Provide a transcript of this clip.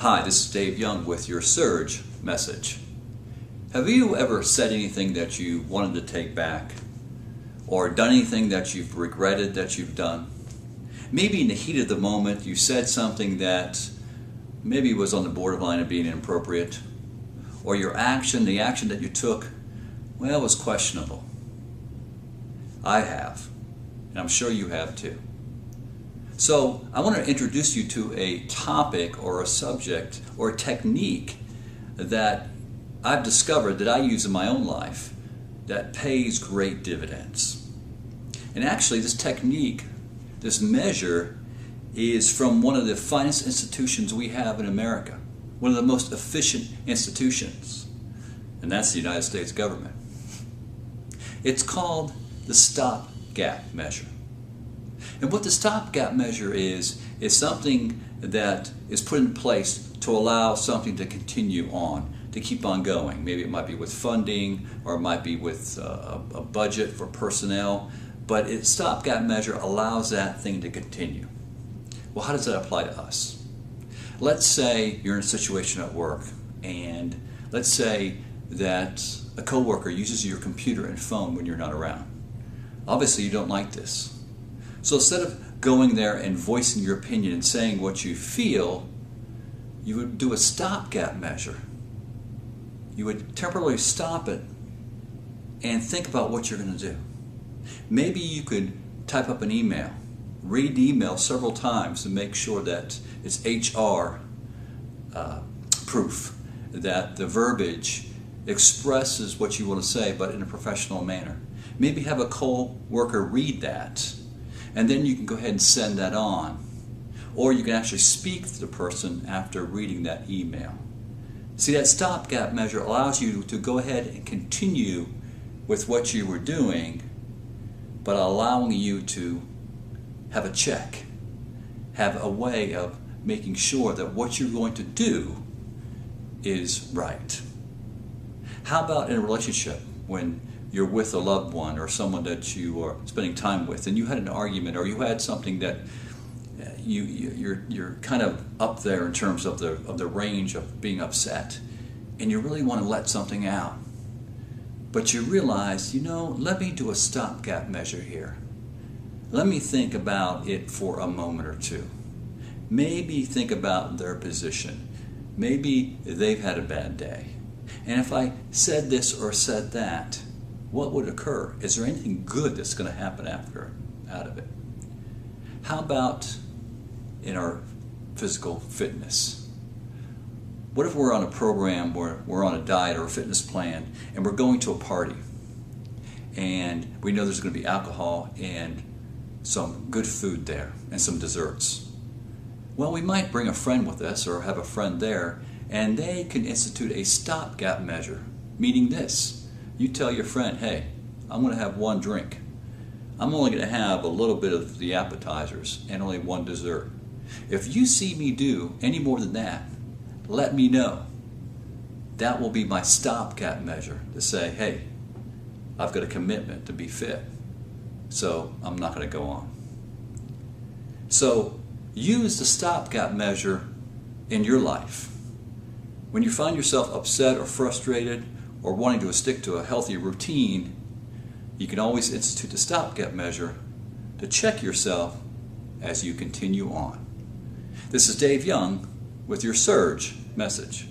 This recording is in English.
Hi, this is Dave Young with your Surge message. Have you ever said anything that you wanted to take back? Or done anything that you've regretted that you've done? Maybe in the heat of the moment you said something that maybe was on the borderline of being inappropriate. Or the action that you took, well, was questionable. I have, and I'm sure you have too. So I want to introduce you to a topic or a subject or a technique that I've discovered that I use in my own life that pays great dividends. And actually this technique, this measure, is from one of the finest institutions we have in America, one of the most efficient institutions, and that's the United States government. It's called the stopgap measure. And what the stopgap measure is something that is put in place to allow something to continue on, to keep on going. Maybe it might be with funding, or it might be with a budget for personnel, but a stopgap measure allows that thing to continue. Well, how does that apply to us? Let's say you're in a situation at work, and let's say that a coworker uses your computer and phone when you're not around. Obviously, you don't like this. So instead of going there and voicing your opinion and saying what you feel, you would do a stopgap measure. You would temporarily stop it and think about what you're going to do. Maybe you could type up an email, read the email several times to make sure that it's HR proof, that the verbiage expresses what you want to say, but in a professional manner. Maybe have a co-worker read that, and then you can go ahead and send that on. Or you can actually speak to the person after reading that email. See, that stopgap measure allows you to go ahead and continue with what you were doing, but allowing you to have a check, have a way of making sure that what you're going to do is right. How about in a relationship when you're with a loved one or someone that you are spending time with, and you had an argument, or you had something that you're kind of up there in terms of the range of being upset, and you really want to let something out, but you realize, let me do a stopgap measure here. Let me think about it for a moment or two. Maybe think about their position. Maybe they've had a bad day. And if I said this or said that, what would occur? Is there anything good that's going to happen out of it? How about in our physical fitness? What if we're on a program where we're on a diet or a fitness plan, and we're going to a party, and we know there's going to be alcohol and some good food there and some desserts? Well, we might bring a friend with us or have a friend there, and they can institute a stopgap measure, meaning this. You tell your friend, hey, I'm going to have one drink. I'm only going to have a little bit of the appetizers and only one dessert. If you see me do any more than that, let me know. That will be my stopgap measure to say, hey, I've got a commitment to be fit, so I'm not going to go on. So use the stopgap measure in your life. When you find yourself upset or frustrated or wanting to stick to a healthy routine, you can always institute the stopgap measure to check yourself as you continue on. This is Dave Young with your Surge message.